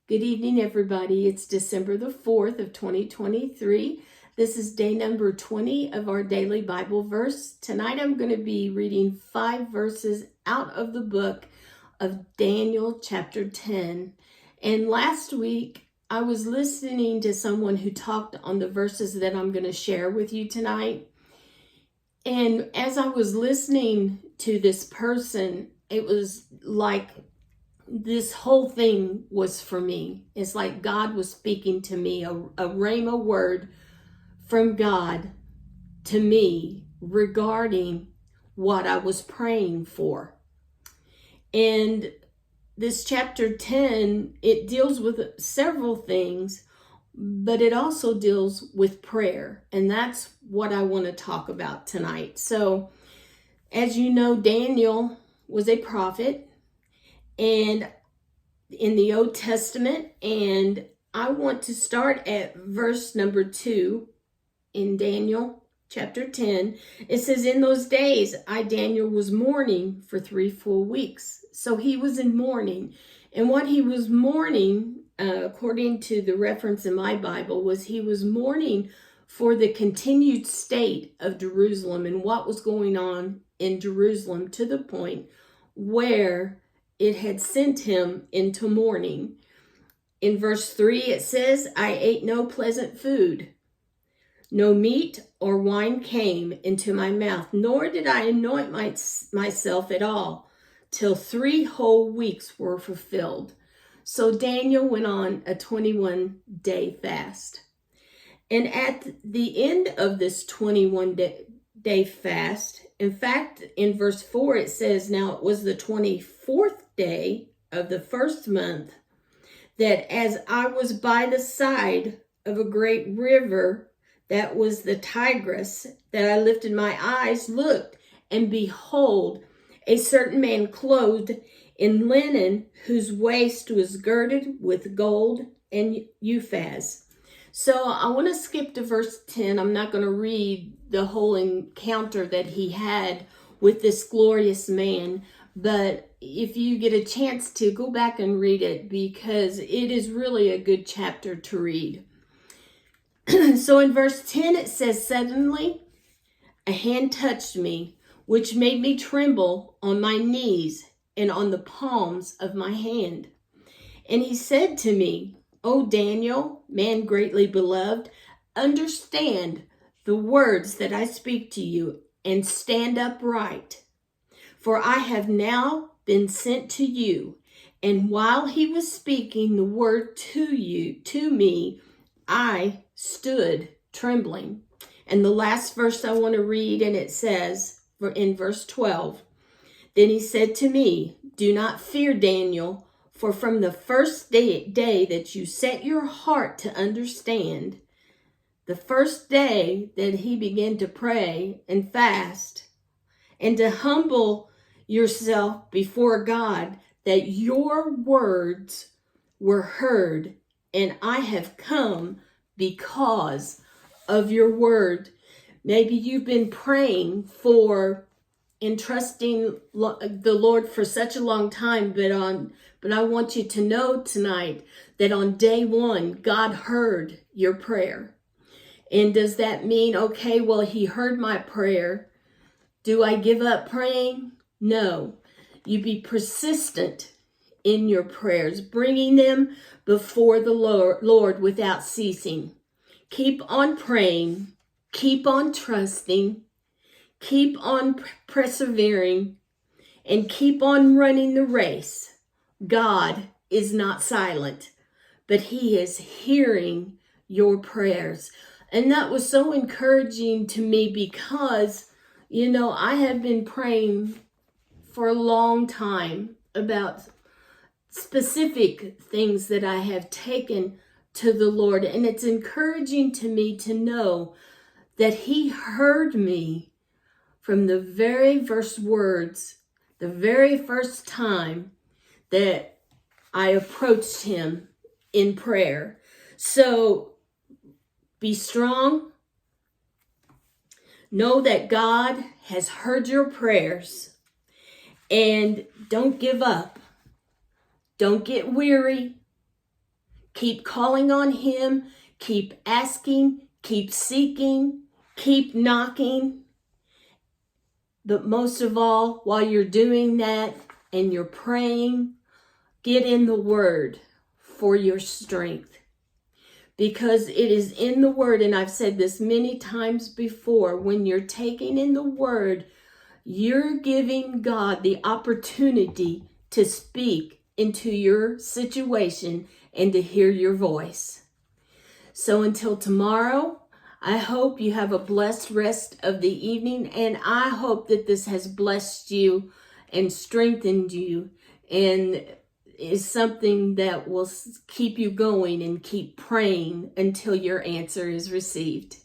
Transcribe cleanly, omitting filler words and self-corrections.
Good evening, everybody. It's December the 4th of 2023. This is day number 20 of our daily Bible verse. Tonight I'm going to be reading 5 verses out of the book of Daniel chapter 10. And last week I was listening to someone who talked on the verses that I'm going to share with you tonight. And as I was listening to this person, it was like this whole thing was for me. It's like God was speaking to me, a rhema word from God to me regarding what I was praying for. And this chapter 10, it deals with several things, but it also deals with prayer. And that's what I want to talk about tonight. So, as you know, Daniel was a prophet and in the Old Testament, and I want to start at verse number 2 in Daniel chapter 10. It says, "In those days, Daniel, was mourning for 3 full weeks." So he was in mourning. And what he was mourning, according to the reference in my Bible, was he was mourning for the continued state of Jerusalem and what was going on in Jerusalem, to the point where it had sent him into mourning. In verse 3, it says, "I ate no pleasant food. No meat or wine came into my mouth, nor did I anoint myself at all, till 3 whole weeks were fulfilled." So Daniel went on a 21-day fast. And at the end of this 21-day fast, in fact, in verse 4, it says, "Now it was the 24th day of the first month, that as I was by the side of a great river, that was the Tigris, that I lifted my eyes, looked, and behold, a certain man clothed in linen, whose waist was girded with gold and Uphaz." So I want to skip to verse 10. I'm not going to read the whole encounter that he had with this glorious man, but if you get a chance to, go back and read it, because it is really a good chapter to read. So in verse 10 it says, "Suddenly a hand touched me, which made me tremble on my knees and on the palms of my hand. And he said to me, 'O Daniel, man greatly beloved, understand the words that I speak to you, and stand upright. For I have now been sent to you.' And while he was speaking the word to me, I stood trembling." And the last verse I want to read, and it says in verse 12, "Then he said to me, 'Do not fear, Daniel, for from the first day that you set your heart to understand,'" the first day that he began to pray and fast and to humble yourself before God, "that your words were heard, and I have come because of your word." Maybe you've been praying for and trusting the Lord for such a long time, but I want you to know tonight that on day 1, God heard your prayer. And does that mean, okay, well, he heard my prayer, do I give up praying? No. You be persistent in your prayers, bringing them before the Lord without ceasing. Keep on praying, keep on trusting, keep on persevering, and keep on running the race. God is not silent, but he is hearing your prayers. And that was so encouraging to me, because, I have been praying for a long time about specific things that I have taken to the Lord. And it's encouraging to me to know that he heard me from the very first words, the very first time that I approached him in prayer. So be strong. Know that God has heard your prayers, and don't give up. Don't get weary. Keep calling on Him. Keep asking. Keep seeking. Keep knocking. But most of all, while you're doing that and you're praying, get in the Word for your strength. Because it is in the Word, and I've said this many times before, when you're taking in the Word, you're giving God the opportunity to speak into your situation and to hear your voice. So until tomorrow, I hope you have a blessed rest of the evening, and I hope that this has blessed you and strengthened you and is something that will keep you going and keep praying until your answer is received.